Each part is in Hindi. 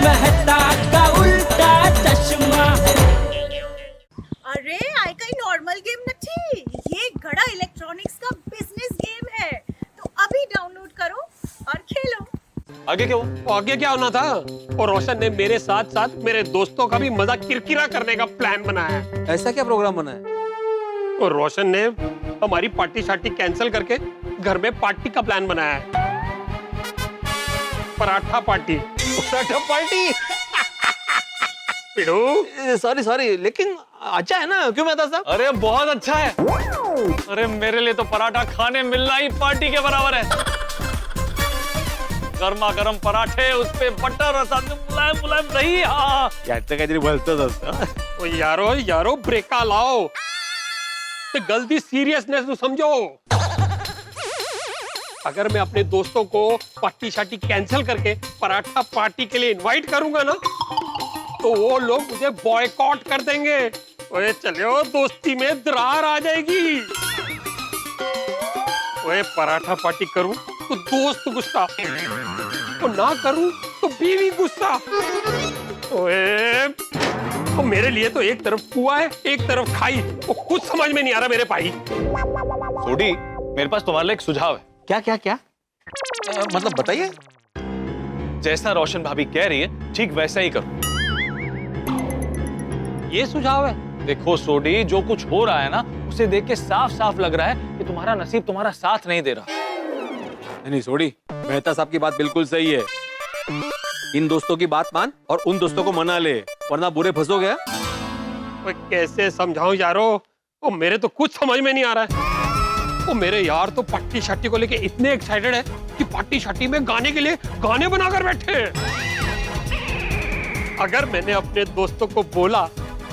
मेहता का उल्टा चश्मा। अरे आई कई नॉर्मल गेम नहीं, ये गड़ा इलेक्ट्रॉनिक्स का बिजनेस गेम है, तो अभी डाउनलोड करो और खेलो। आगे क्या हुआ? आगे क्या होना था? और रोशन ने मेरे साथ साथ मेरे दोस्तों का भी मजा किरकिरा करने का प्लान बनाया है। ऐसा क्या प्रोग्राम बना है? और रोशन ने हमारी पार्टी शार्टी कैंसिल करके घर में पार्टी का प्लान बनाया है। पराठा पार्टी। पराठा पार्टी। पिड़ू। सॉरी लेकिन अच्छा है ना, क्यों मेहता साहब? अरे बहुत अच्छा है। अरे मेरे लिए तो पराठा खाने मिलना ही पार्टी के बराबर है। गर्मा गर्म पराठे, उस पे बटर और साथ में मुलायम मुलायम दही। हाँ याचं काहीतरी बोलतोच असतं. ओ यारो ब्रेका लाओ। ते गलती सीरियसनेस तो समझो। अगर मैं अपने दोस्तों को पार्टी शार्टी कैंसिल करके पराठा पार्टी के लिए इनवाइट करूंगा ना, तो वो लोग मुझे बॉयकॉट कर देंगे। ओए चलो, दोस्ती में दरार आ जाएगी। ओए पराठा पार्टी करूं तो दोस्त गुस्सा, और ना करूं तो बीवी गुस्सा। ओए तो मेरे लिए तो एक तरफ कुआं है, एक तरफ खाई। वो कुछ समझ में नहीं आ रहा मेरे भाई। सोडी, मेरे पास तुम्हारे लिए एक सुझाव है। क्या? मतलब बताइए। जैसा रोशन भाभी कह रही है ठीक वैसा ही करो। ये सुझाव है? देखो सोडी, जो कुछ हो रहा है ना, उसे देख के साफ साफ लग रहा है कि तुम्हारा नसीब तुम्हारा साथ नहीं दे रहा। नहीं सोडी, मेहता साहब की बात बिल्कुल सही है। इन दोस्तों की बात मान और उन दोस्तों को मना ले, वरना बुरे फंसोगे। ओए कैसे समझाऊं यारो? वो मेरे तो कुछ समझ में नहीं आ रहा है। वो मेरे यार तो पार्टी शार्टी को लेके इतने एक्साइटेड है कि पार्टी शार्टी में गाने के लिए गाने बनाकर बैठे हैं। अगर मैंने अपने दोस्तों को बोला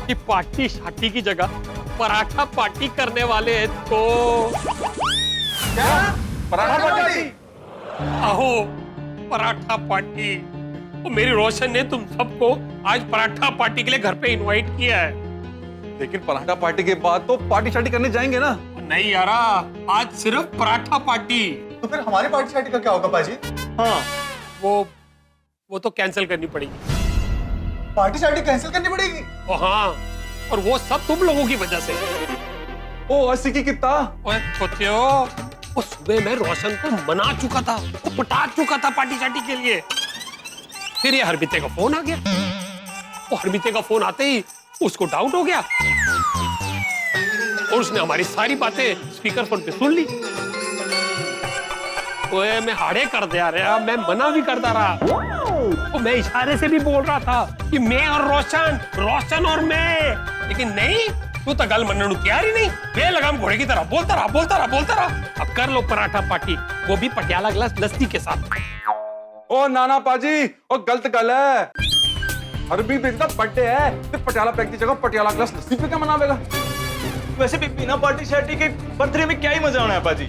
कि पार्टी शार्टी की जगह पराठा पार्टी करने वाले हैं, तो क्या? पराठा पार्टी? आहो, पराठा पार्टी। वो मेरी रोशन ने तुम सबको आज पराठा पार्टी के लिए घर पे इनवाइट किया है। लेकिन पराठा पार्टी के बाद तो पार्टी शार्टी करने जाएंगे ना। नहीं यारा, आज सिर्फ पराठा पार्टी। तो फिर हमारी पार्टी शार्टी का क्या होगा पाजी? हाँ, वो तो कैंसिल करनी पड़ेगी। पार्टी शार्टी कैंसिल करनी पड़ेगी? ओ हाँ, और वो सब तुम लोगों की वजह से। ओ अस्सी की कितना? ओए छोटियो, वो सुबह मैं रोशन को मना चुका था, वो पटा चुका था पार्टी शार्टी के लिए। फिर ये हरमिते का फोन आ गया। वो हरमिते का फोन आते ही उसको डाउट हो गया और उसने हमारी सारी बातें स्पीकर फोन पे सुन ली। ओए मैं हाड़े कर दिया रहा, मैं मना भी करता रहा। तो मैं इशारे से भी बोल रहा था कि मैं और रोशन और मैं, लेकिन नहीं, तू तो गल मनने को तैयार ही नहीं। बेलगाम घोड़े की तरह बोलता रहा। अब कर लो पराठा पार्टी, वो भी पटियाला ग्लास लस्सी के साथ। ओ नाना पाजी, ओ गलत गल है। अरबी दिन का बर्थडे है, तो पटियाला पैक की जगह पटियाला ग्लास लस्सी पे क्या मनावेगा? वैसे भी बिना पार्टी शार्टी के बर्थडे में क्या ही मजा आना है पाजी।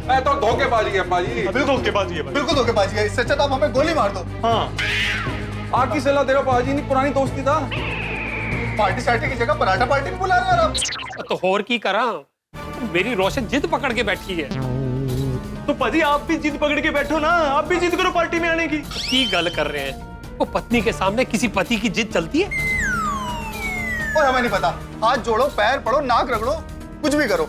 मैं तो धोखेबाजी है पाजी। बिल्कुल धोखेबाजी है। बिल्कुल धोखेबाजी है। इससे अच्छा तो आप हमें गोली मार दो। हाँ, आग की सलाह दे रहा पाजी, नहीं पुरानी दोस्ती था। पार्टी शार्टी की जगह पराठा पार्टी में बुला रहे हैं आप। तो और की करा, मेरी रोशन जिद पकड़ के बैठी है। तो पाजी आप भी जिद पकड़ के बैठो ना, आप भी जिद करो पार्टी में आने की गल कर रहे हैं। वो पत्नी के सामने किसी पति की जिद चलती है? और हमें नहीं पता, हाथ जोड़ो, पैर पड़ो, नाक रगड़ो, कुछ भी करो,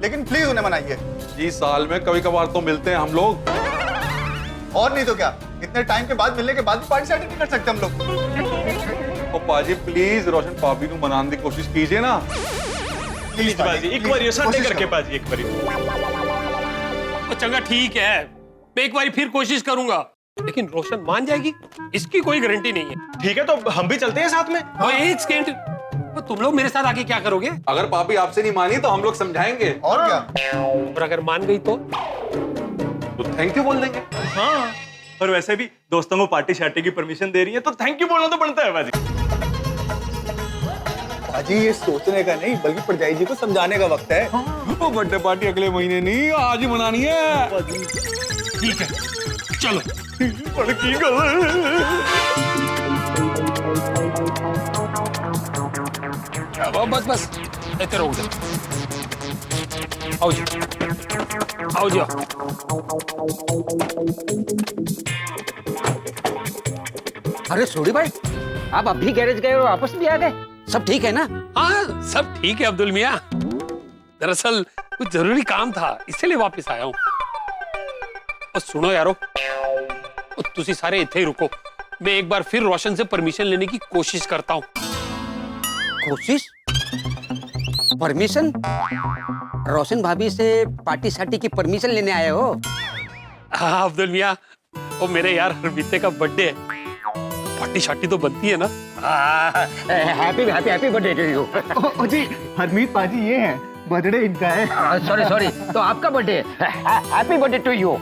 लेकिन प्लीज उन्हें मनाइए। जी साल में कभी कभार तो मिलते हैं हम लोग। और नहीं तो क्या, इतने टाइम के बाद मिलने के बाद भी पार्टी शार्टी नहीं कर सकते हम लोग। ओ पाजी प्लीज रोशन भाभी को मनाने की कोशिश कीजिए ना। प्लीज पाजी, एक बार ये संडे करके पाजी, एक बार। तो चंगा ठीक है, मैं एक बार फिर कोशिश करूंगा, लेकिन रोशन मान जाएगी इसकी कोई गारंटी नहीं है। ठीक है, तो हम भी चलते हैं साथ में। और एक सेकंड, तो तुम लोग मेरे साथ आके क्या करोगे? अगर भाभी आपसे नहीं मानी तो हम लोग समझाएंगे। और क्या? और अगर मान गई तो थैंक यू बोल देंगे। हाँ, और वैसे भी दोस्तों को पार्टी शार्टी की परमिशन दे रही है, तो थैंक यू बोलना तो बनता है बाजी। पाजी ये सोचने का नहीं, बल्कि परजाई जी को समझाने का वक्त है। वो बर्थडे पार्टी अगले महीने नहीं, आज ही मनानी है। ठीक है, चलो। बड़की गल। बस इतने रहो उधर। आओ जी, आओ जी, आओ। अरे सोडी भाई, आप अभी गैरेज गए और वापस भी आ गए? सब ठीक है ना? हाँ सब ठीक है अब्दुल मियाँ। दरअसल कुछ जरूरी काम था इसलिए वापस आया हूँ। और सुनो यारो, तुसी सारे इथे ही रुको, मैं एक बार फिर रोशन से परमिशन लेने की कोशिश करता हूँ। कोशिश? परमिशन? रोशन भाभी से पार्टी शार्टी की परमिशन लेने आए हो? हाँ अब्दुल मियाँ, वो मेरे यार हरमीते का बर्थडे है, पार्टी शार्टी तो बनती है ना। Happy happy happy birthday to you. ओ जी, हरमीत पाजी ये हैं, बर्थडे इनका है। सॉरी सॉरी, तो आपका बर्थडे है। Happy birthday to you.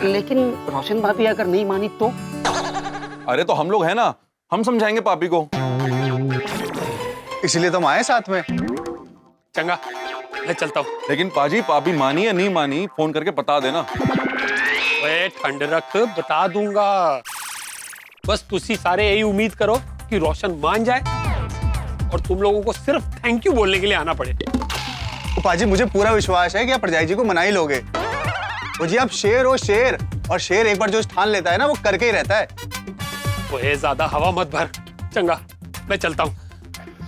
लेकिन रोशन भाभी अगर नहीं मानी तो? अरे तो हम लोग हैं ना, हम समझाएंगे पापी को। इसीलिए तो हम आए साथ में। चंगा मैं चलता हूँ। लेकिन पाजी, पापी मानी या नहीं मानी फोन करके बता देना। वे ठंड रख, बता दूंगा। बस तुसी सारे यही उम्मीद करो कि रोशन मान जाए और तुम लोगों को सिर्फ थैंक यू बोलने के लिए आना पड़े। तो पाजी मुझे पूरा विश्वास है कि आप परजाई जी को मना ही लोगे। वो जी आप शेर हो शेर, और शेर एक बार जो ठान लेता है ना वो करके ही रहता है। वो ज्यादा हवा मत भर। चंगा मैं चलता हूँ।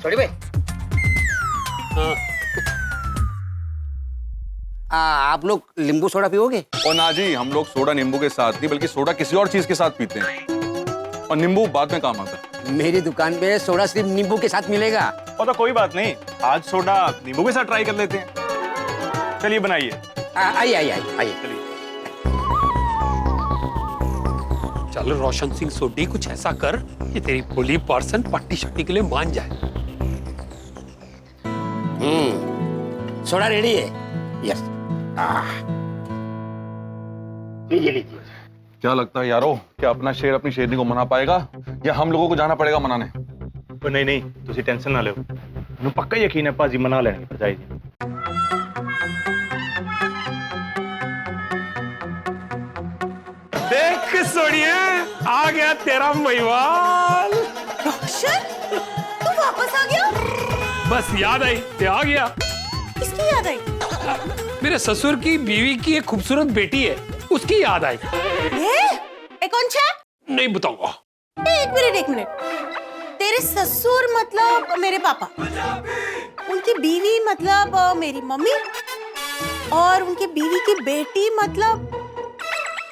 सॉरी भाई। हाँ। आप लोग नींबू सोडा पियोगे? और ना जी, हम लोग सोडा नींबू के साथ नहीं बल्कि सोडा किसी और चीज के साथ पीते हैं, और नींबू बाद में काम आता है। मेरी दुकान पे सोडा सिर्फ नींबू के साथ मिलेगा। और तो कोई बात नहीं, आज सोडा नींबू के साथ ट्राई कर लेते हैं। चलिए बनाइए। आइए आइए आइए। चल रोशन सिंह सोडी, कुछ ऐसा कर कि तेरी भोली पर्सन पार्टी शार्टी के लिए मान जाए। सोडा रेडी है? यस। लीजिए लीजिए। क्या लगता है यारो, क्या अपना शेर अपनी शेरनी को मना पाएगा या हम लोगों को जाना पड़ेगा मनाने? नहीं नहीं, तुसी टेंशन ना लो, मैं पक्का यकीन है पाजी मना लेंगे परजाई जी। देख सोनिए, आ गया तेरा महिवाल। रोशन, तू वापस आ गया? बस याद आई ते आ गया। किसकी याद आई? मेरे ससुर की बीवी की एक खूबसूरत बेटी है, उसकी याद आई। ए कौन छे? नहीं बताऊंगा। एक मिनट। तेरे ससुर मतलब मेरे पापा, उनकी बीवी मतलब मेरी मम्मी, और उनकी बीवी की बेटी मतलब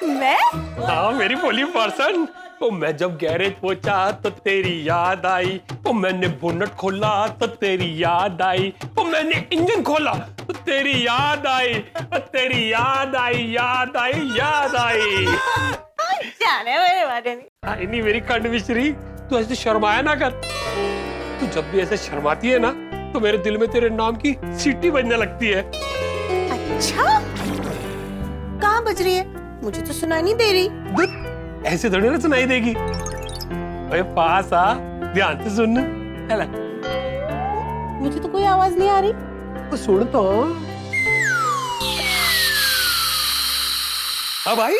मैं? हाँ मेरी भोली पर्सन। तो मैं जब गैरेज पहुंचा तो तेरी याद आई, तो मैंने बोनट खोला तो तेरी याद आई, तो मैंने इंजन खोला तो तेरी याद आई, तो तेरी याद आई, याद आई, याद आई। जाने मेरे बारे में। नहीं मेरी कंड मिश्री, तू ऐसे शर्माया ना कर। तू जब भी ऐसे शर्माती है ना तो मेरे दिल में तेरे नाम की सीटी बजने लगती है। अच्छा, कहाँ बज रही है? मुझे तो सुनाई नहीं दे रही। ऐसे थोड़ी ना सुनाई देगी। ओए पास आ, ध्यान से सुन। हेला। मुझे तो कोई आवाज नहीं आ रही। तो सुन तो। हाँ भाई,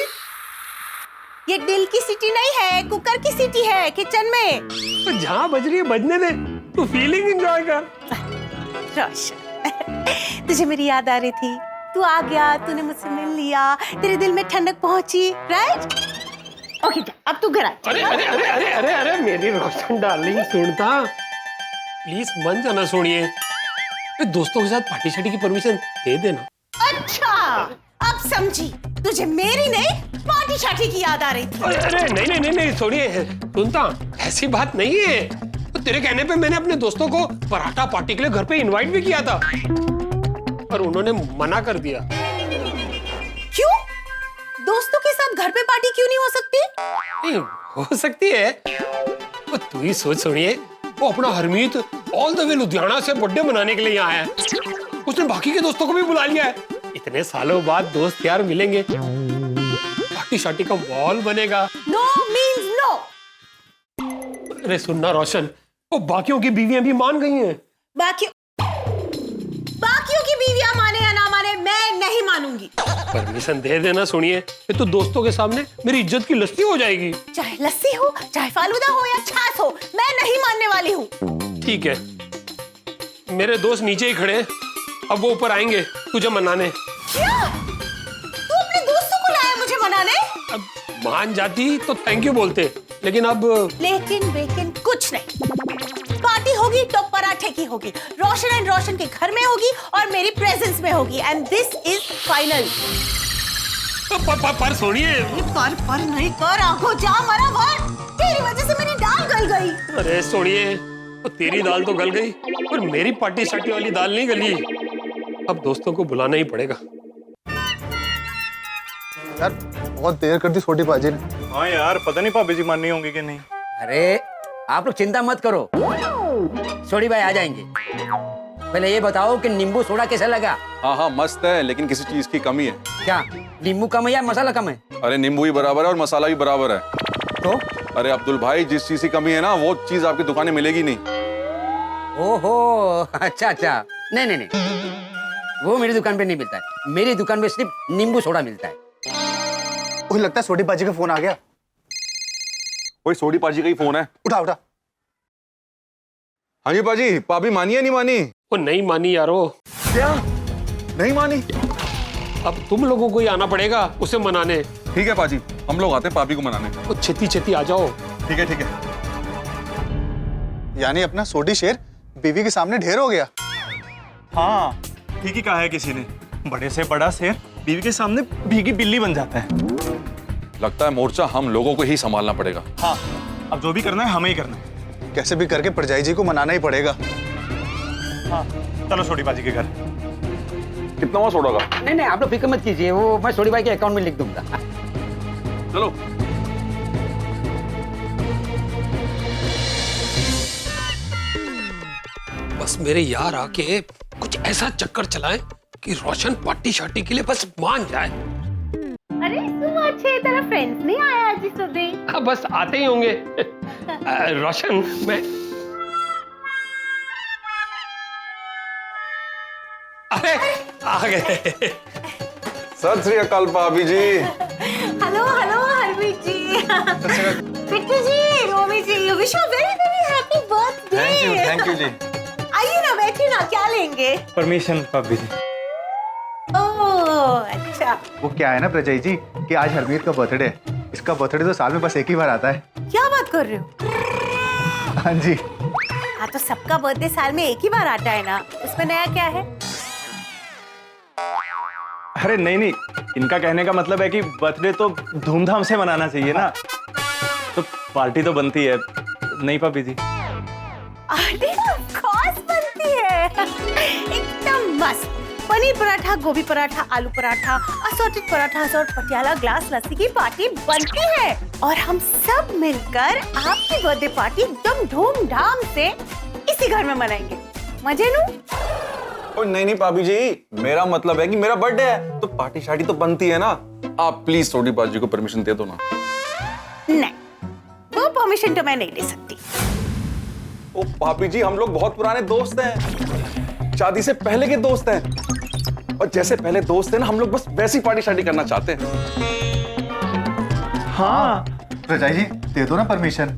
ये दिल की सीटी नहीं है, कुकर की सीटी है किचन में। तो जहाँ बज रही है बजने दे, तू फीलिंग एंजॉय कर। रोशन, तुझे मेरी याद आ रही थी, तू आ गया, तूने मुझसे मिल लिया, तेरे दिल में ठंडक पहुंची, राइट? ओके, अब तू घर आ। अरे अरे अरे अरे अरे अरे मेरी रोशन डार्लिंग, सुनता प्लीज मन जाना सुनिए। दोस्तों के साथ पार्टी शार्टी की परमिशन दे देना। अच्छा, अब समझी, तुझे मेरी नहीं पार्टी शार्टी की याद आ रही थी। अरे नहीं नहीं नहीं नहीं सुनिए, सुनता ऐसी बात नहीं है। तो तेरे कहने पे मैंने अपने दोस्तों को पराठा पार्टी के लिए घर पे इनवाइट भी किया था, पर उन्होंने मना कर दिया। क्यों? दोस्तों के साथ घर पे पार्टी क्यों नहीं हो सकती? नहीं हो सकती है, तो तू ही सोच सुनिए, वो अपना Harmeet all the way Ludhiana से बर्थडे मनाने के लिए यहाँ आया है। उसने बाकी के दोस्तों को भी बुला लिया है। इतने सालों बाद दोस्त यार मिलेंगे, पार्टी शार्टी का माहौल बनेगा। No means no. अरे सुनना रोशन, वो बाकियों की बीवियां भी मान गई हैं। बाकियों की बीवियां माने या ना माने, मैं नहीं मानूंगी। परमिशन दे देना। सुनिए, तो दोस्तों के सामने मेरी इज्जत की लस्सी हो जाएगी। चाहे लस्सी हो, चाहे फालूदा हो या छाछ हो, मैं नहीं मानने वाली हूँ। ठीक है, मेरे दोस्त नीचे ही खड़े हैं, अब वो ऊपर आएंगे तुझे मनाने। क्या? तू अपने दोस्तों को लाया मुझे मनाने? अब मान जाती तो थैंक यू बोलते, लेकिन अब लेकिन कुछ नहीं। पार्टी होगी तो पराठे की होगी, रोशन एंड रोशन के घर में होगी और मेरी प्रेजेंस में होगी, एंड दिस इज फाइनल। पर सुनिए, पर नहीं कर, आगो जा मरा भर, तेरी वजह से मेरी दाल गल गई। अरे सुनिए, तो तेरी दाल तो गल गई पर मेरी पार्टी शार्टी वाली दाल नहीं गली। अब दोस्तों को बुलाना ही पड़ेगा। यार बहुत देर कर दी छोटी पाजी ने। हाँ यार, पता नहीं भाभी जी माननी होंगी कि नहीं। अरे आप लोग चिंता मत करो, सोडी भाई आ जाएंगे। पहले ये बताओ कि नींबू सोडा कैसा लगा? हाँ हाँ मस्त है, लेकिन किसी चीज की कमी है। क्या नींबू कम है या मसाला कम है? अरे नींबू भी बराबर है और मसाला भी बराबर है। तो अरे अब्दुल भाई, जिस चीज की कमी है ना वो चीज आपकी दुकान में मिलेगी नहीं। ओहो, अच्छा, नहीं, वो मेरी दुकान पे नहीं मिलता है। मेरी दुकान पे सिर्फ नींबू सोडा मिलता है। मुझे लगता है छोटी पाजी का फोन आ गया। वही सोडी पाजी का ही फोन है। उठा। हाँ जी पाजी, पाभी मानी या नहीं मानी? वो नहीं मानी यारो। क्या नहीं मानी? अब तुम लोगों को ही आना पड़ेगा उसे मनाने। ठीक है पाजी, हम लोग आते हैं पाभी को मनाने। वो छेती आ जाओ। ठीक है। यानी अपना सोडी शेर बीवी के सामने ढेर हो गया। हाँ, ठीक ही कहा है किसी ने, बड़े से बड़ा शेर बीवी के सामने भीगी बिल्ली बन जाता है। लगता है मोर्चा हम लोगों को ही संभालना पड़ेगा। हाँ, अब जो भी करना है हमें ही करना है। कैसे भी करके परजाई जी को मनाना ही पड़ेगा। हाँ, चलो छोटी बाजी के घर। कितना हुआ सोडा का? नहीं, आप लोग फिक्र मत कीजिए, वो मैं सोडी भाई के अकाउंट में लिख दूंगा। चलो। बस मेरे यार आके कुछ ऐसा चक्कर चलाए कि रोशन पार्टी शार्टी के लिए बस मान जाए। अरे तुम अच्छे, तेरा फ्रेंड्स नहीं आया आज सुबह? हाँ, बस आते ही होंगे। रोशन, मैं अरे आ गए। सत श्री अकाल भाभी जी। Hello Harmeet ji, Bittu ji, Romi ji, wish you very happy birthday. Thank you जी। आइए ना, बैठिए ना, क्या लेंगे? परमिशन भाभी जी। ओह अच्छा। वो क्या है ना प्रजाई जी कि आज हरमीत का बर्थडे है। इसका बर्थडे तो साल में बस एक ही बार आता है। क्या बात कर रहे हो? हाँ जी। हाँ तो सबका बर्थडे साल में एक ही बार आता है ना, उसमें नया क्या है? अरे नहीं, इनका कहने का मतलब है कि बर्थडे तो धूमधाम से मनाना चाहिए ना, तो पार्टी तो बनती है नहीं भाभी जी? अरे ऑफ कोर्स बनती है, एकदम मस्त। पनीर पराठा, गोभी पराठा, आलू paratha, assorted paratha, assort Patiala, glass lassi की पार्टी बनती है और हम सब मिलकर आपकी बर्थडे पार्टी एकदम धूमधाम से इसी घर में मनाएंगे। मजे लूं? ओ नहीं भाभी जी, मेरा मतलब है कि मेरा बर्थडे है तो पार्टी शार्टी तो बनती है ना। आप प्लीज सोडी बाजी को परमिशन दे दो ना। नहीं, वो परमिशन तो मैं नहीं ले सकती। ओ भाभी जी, हम लोग बहुत पुराने दोस्त हैं, शादी से पहले के दोस्त हैं, और जैसे पहले दोस्त हैं ना, हम लोग बस वैसी पार्टी शार्टी करना चाहते हैं। हाँ प्रजाई जी दे दो ना परमिशन।